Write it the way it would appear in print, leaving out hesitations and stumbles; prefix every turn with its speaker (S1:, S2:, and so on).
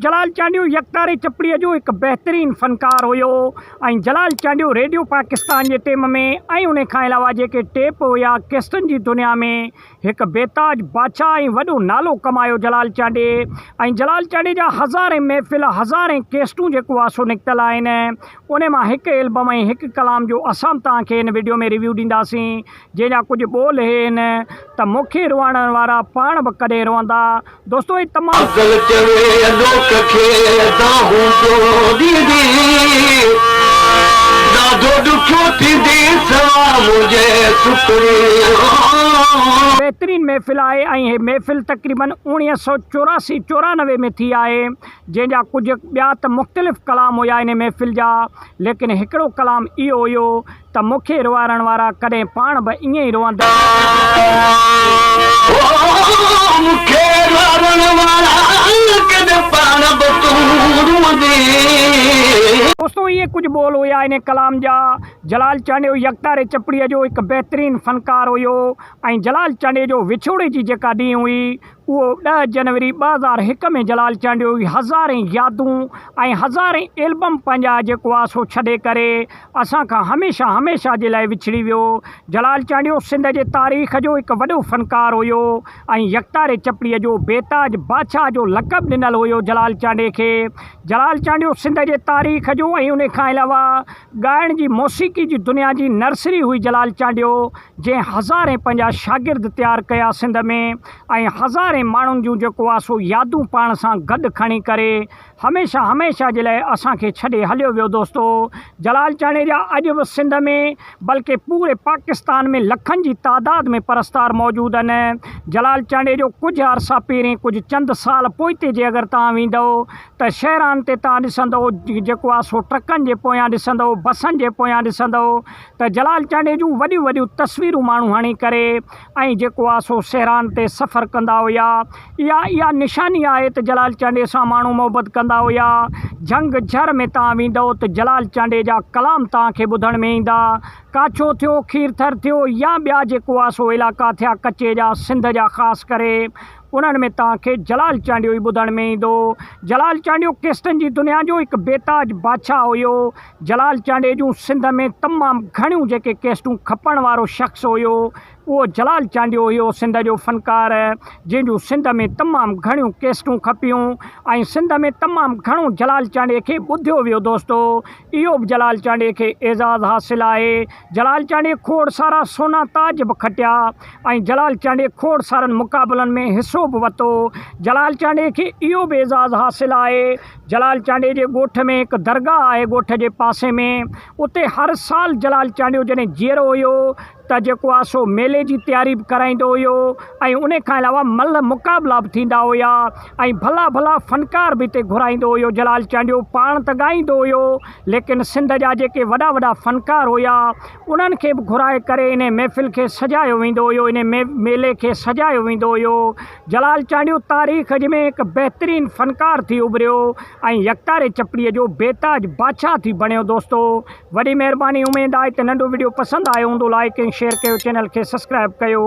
S1: जलाल चांडियो यकतारे चपड़ीअ जो एक बेहतरीन फनकार हुयो ऐं जलाल चांडियो रेडियो पाकिस्तान जे टेम में ऐं उन खां अलावा जेके टेप हुया कैस्टनि जी दुनिया में एक बेताज बादशाह ऐं वॾो नालो कमायो जलाल चांडे ऐं जलाल चांडे जा हज़ारे महफ़िल हज़ारे कैस्टूं जेको आहे सो निकितल आहिनि उन मां हिकु एल्बम ऐं हिकु कलाम जो असां तव्हांखे हिन वीडियो में रिव्यू ॾींदासीं जंहिंजा कुझु ॿोल आहिनि त मूंखे रुआणण वारा पाण बि कॾहिं रुअंदा दोस्तो ही तमामु बेहतरीन महफ़िल है ऐं महफ़िल तक़रीबन 1984-94 में थी है जैसा कुछ ॿिया त मुख़्तलिफ़ कलाम हुआ इन महफ़िल जा लेकिन हिकिड़ो कलाम इहो हुयो त मूंखे रुआरण वारा कॾहिं पाण बि ईअं ई रुअंदा दोस्तों ये कुछ बोल हुआ इन कलाम जा जलाल चांडियो यकतारे चपड़ीअ जो एक बेहतरीन फनकार हुयो ऐं जलाल चांडे जो विछोड़े जी जेका ॾींहुं हुई वो 10 जनवरी 2001 में जलाल चांडियो हज़ारे यादूं ऐं हज़ारे एल्बम पंहिंजा जेको आहे सो छॾे करे असां खां हमेशह हमेशह जे लाइ विछड़ी वियो जलाल चांडियो सिंध जे तारीख़ जो हिकु वॾो फनकार हुयो ऐं यकतारे चपड़ीअ जो बेताज बादशाह जो लक़ब ॾिनल हुयो जलाल चांडे खे जलाल चांडियो सिंध जे तारीख़ जो ऐं उन खां अलावा ॻाइण जी मौसीक़ी जी दुनिया जी नर्सरी हुई जलाल चांडियो जंहिं हज़ारे पंहिंजा शागिर्द तयारु कया सिंध में ऐं हज़ारे माण्हुनि जूं जेको आहे सो यादूं पाण सां गॾु खणी करे हमेशह हमेशह जे लाइ असांखे छॾे हलियो वियो दोस्तो जलाल चांडे जा अॼु बि सिंध में बल्कि पूरे पाकिस्तान में लखनि जी तादाद में परस्तार मौजूदु आहिनि जलाल चांडे जो कुझु अरसा पहिरीं कुझु चंद साल पोइते जे अगरि तव्हां वेंदव त शहरान ते तव्हां ॾिसंदव जेको आहे सो ट्रकनि जे पोयां ॾिसंदव बसनि जे पोयां ॾिसंदव त जलाल चांडे जूं वॾियूं वॾियूं तस्वीरूं माण्हू हणी करे ऐं जेको आहे सो शहरान ते सफ़र कंदा हुया इहा निशानी आहे त जलाल चांडे सां माण्हू मोहबत कंदा हुया जंग झर में तव्हां वेंदव त जलाल चांडे जा कलाम तव्हांखे ॿुधण में ईंदा काछो थियो खीरथर थियो या ॿिया जेको आहे सो इलाइक़ा थिया कच्चे जा सिंध जा ख़ासि करे उन्हनि में तव्हांखे जलाल चांडियो ई ॿुधण में ईंदो जलाल चांडियो कैस्टनि जी दुनिया जो हिकु बेताज बादशाह हुयो जलाल चांडे जूं सिंध में तमामु घणियूं जेके कैस्टूं खपण वारो शख़्स हुयो उहो जलाल चांडियो हुयो सिंध जो फनकार जंहिंजूं सिंध में तमामु घणियूं कैस्टूं खपियूं ऐं सिंध में तमामु घणो जलाल चांडे खे ॿुधियो वियो दोस्तो इहो बि जलाल चांडे खे एज़ाज़ हासिलु आहे जलाल चांडे खोड़ सारा सोना ताज बि खटिया ऐं जलाल चांडे खोड़ सारनि मुक़ाबलनि में हिसो बि वरितो जलाल चांडे खे इहो बि एज़ाज़ हासिलु आहे जलाल चांडे जे ॻोठ में हिकु दरगाह आहे ॻोठ जे पासे में उते हर साल जलाल चांडियो जॾहिं जीअरो हुयो त जेको आहे सो मेले जी तयारी बि कराईंदो हुयो ऐं उन खां अलावा मल मुक़ाबला बि थींदा हुया ऐं भला भला फनकार बि हिते घुराईंदो हुयो जलाल चांडियो पाण त ॻाईंदो हुयो लेकिन सिंध जा जेके वॾा वॾा फनकार हुया उन्हनि खे बि घुराए करे इन महफ़िल खे सजायो वेंदो हुयो इन मेले खे सजायो वेंदो हुयो जलाल चांडियो तारीख़ में हिकु बहितरीन फनकार थी उभरियो ऐं यकतारे चपड़ीअ जो बेताज बादशाह थी बणियो दोस्तो वॾी महिरबानी उमेद आहे त नंढो वीडियो पसंदि आयो हूंदो लाइक ऐं शेयर कयो चैनल के सब्सक्राइब कयो।